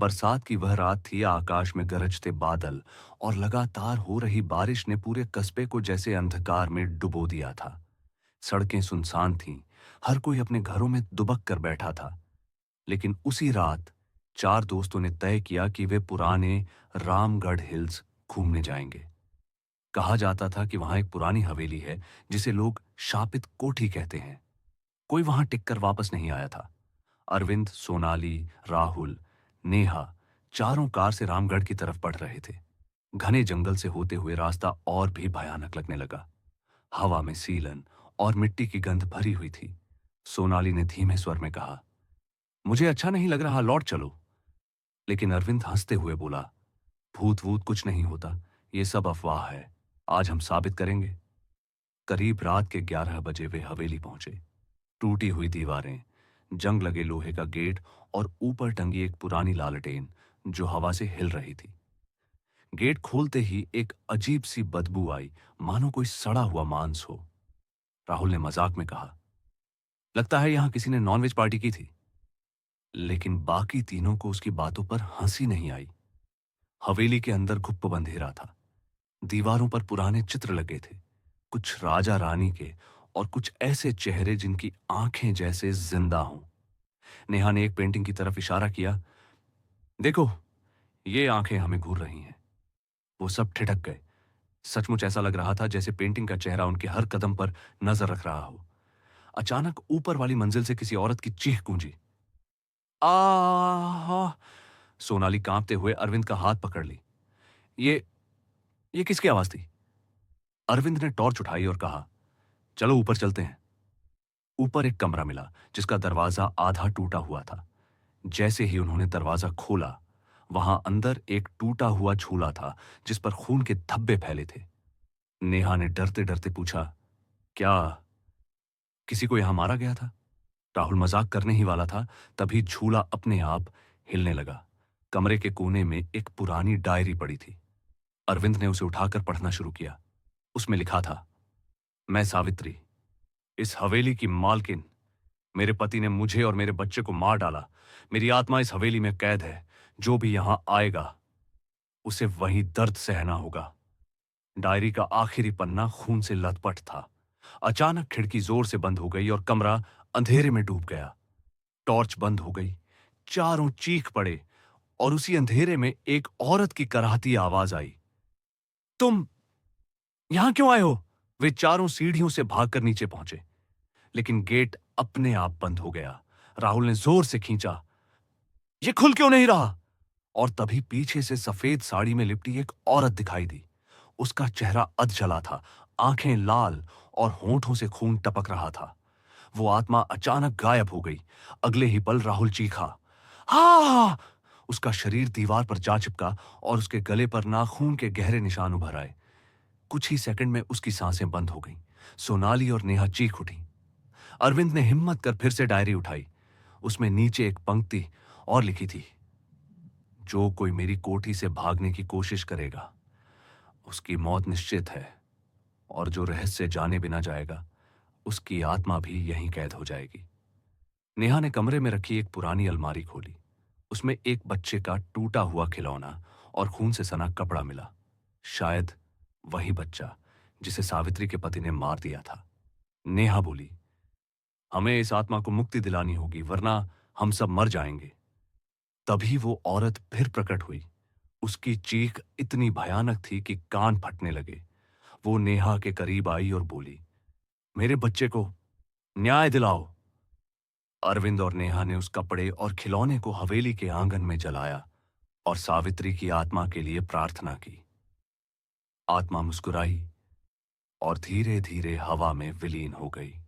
बरसात की वह रात थी। आकाश में गरजते बादल और लगातार हो रही बारिश ने पूरे कस्बे को जैसे अंधकार में डुबो दिया था। सड़कें सुनसान थीं, हर कोई अपने घरों में दुबक कर बैठा था। लेकिन उसी रात चार दोस्तों ने तय किया कि वे पुराने रामगढ़ हिल्स घूमने जाएंगे। कहा जाता था कि वहां एक पुरानी हवेली है जिसे लोग शापित कोठी कहते हैं। कोई वहां टिककर वापस नहीं आया था। अरविंद, सोनाली, राहुल, नेहा चारों कार से रामगढ़ की तरफ बढ़ रहे थे। घने जंगल से होते हुए रास्ता और भी भयानक लगने लगा। हवा में सीलन और मिट्टी की गंध भरी हुई थी। सोनाली ने धीमे स्वर में कहा, मुझे अच्छा नहीं लग रहा, लौट चलो। लेकिन अरविंद हंसते हुए बोला, भूत वूत कुछ नहीं होता, ये सब अफवाह है। आज हम साबित करेंगे। करीब रात के 11 बजे वे हवेली पहुंचे। टूटी हुई दीवारें, जंग लगे लोहे का गेट और ऊपर टंगी एक पुरानी लालटेन जो हवा से हिल रही थी। गेट खोलते ही एक अजीब सी बदबू आई, मानो कोई सड़ा हुआ मांस हो। राहुल ने मजाक में कहा, लगता है यहां किसी ने नॉनवेज पार्टी की थी। लेकिन बाकी तीनों को उसकी बातों पर हंसी नहीं आई। हवेली के अंदर गुप्त अंधेरा था। दीवारों पर पुराने चित्र लगे थे, कुछ राजा रानी के और कुछ ऐसे चेहरे जिनकी आंखें जैसे जिंदा हों। नेहा ने एक पेंटिंग की तरफ इशारा किया, देखो, ये आंखें हमें घूर रही हैं। वो सब ठिठक गए। सचमुच ऐसा लग रहा था जैसे पेंटिंग का चेहरा उनके हर कदम पर नजर रख रहा हो। अचानक ऊपर वाली मंजिल से किसी औरत की चीख गूंजी। आ सोनाली कांपते हुए अरविंद का हाथ पकड़ ली। ये ये किसकी आवाज थी? अरविंद ने टॉर्च उठाई और कहा, चलो ऊपर चलते हैं। ऊपर एक कमरा मिला जिसका दरवाजा आधा टूटा हुआ था। जैसे ही उन्होंने दरवाजा खोला, वहां अंदर एक टूटा हुआ झूला था जिस पर खून के धब्बे फैले थे। नेहा ने डरते डरते पूछा, क्या किसी को यहां मारा गया था? राहुल मजाक करने ही वाला था, तभी झूला अपने आप हिलने लगा। कमरे के कोने में एक पुरानी डायरी पड़ी थी। अरविंद ने उसे उठाकर पढ़ना शुरू किया। उसमें लिखा था, मैं सावित्री, इस हवेली की मालकिन। मेरे पति ने मुझे और मेरे बच्चे को मार डाला। मेरी आत्मा इस हवेली में कैद है। जो भी यहां आएगा उसे वहीं दर्द सहना होगा। डायरी का आखिरी पन्ना खून से लथपथ था। अचानक खिड़की जोर से बंद हो गई और कमरा अंधेरे में डूब गया। टॉर्च बंद हो गई। चारों चीख पड़े और उसी अंधेरे में एक औरत की कराहती आवाज आई, तुम यहां क्यों आए हो? वे चारों सीढ़ियों से भागकर नीचे पहुंचे, लेकिन गेट अपने आप बंद हो गया। राहुल ने जोर से खींचा, ये खुल क्यों नहीं रहा? और तभी पीछे से सफेद साड़ी में लिपटी एक औरत दिखाई दी। उसका चेहरा अधजला था, आंखें लाल और होंठों से खून टपक रहा था। वो आत्मा अचानक गायब हो गई। अगले ही पल राहुल चीखा, हा! उसका शरीर दीवार पर जा चिपका और उसके गले पर नाखून के गहरे निशान उभर आए। कुछ ही सेकंड में उसकी सांसें बंद हो गईं। सोनाली और नेहा चीख उठी। अरविंद ने हिम्मत कर फिर से डायरी उठाई। उसमें नीचे एक पंक्ति और लिखी थी, जो कोई मेरी कोठी से भागने की कोशिश करेगा उसकी मौत निश्चित है, और जो रहस्य जाने बिना जाएगा उसकी आत्मा भी यहीं कैद हो जाएगी। नेहा ने कमरे में रखी एक पुरानी अलमारी खोली। उसमें एक बच्चे का टूटा हुआ खिलौना और खून से सना कपड़ा मिला। शायद वही बच्चा जिसे सावित्री के पति ने मार दिया था। नेहा बोली, हमें इस आत्मा को मुक्ति दिलानी होगी, वरना हम सब मर जाएंगे। तभी वो औरत फिर प्रकट हुई। उसकी चीख इतनी भयानक थी कि कान फटने लगे। वो नेहा के करीब आई और बोली, मेरे बच्चे को न्याय दिलाओ। अरविंद और नेहा ने उस कपड़े और खिलौने को हवेली के आंगन में जलाया और सावित्री की आत्मा के लिए प्रार्थना की। आत्मा मुस्कुराई और धीरे धीरे हवा में विलीन हो गई।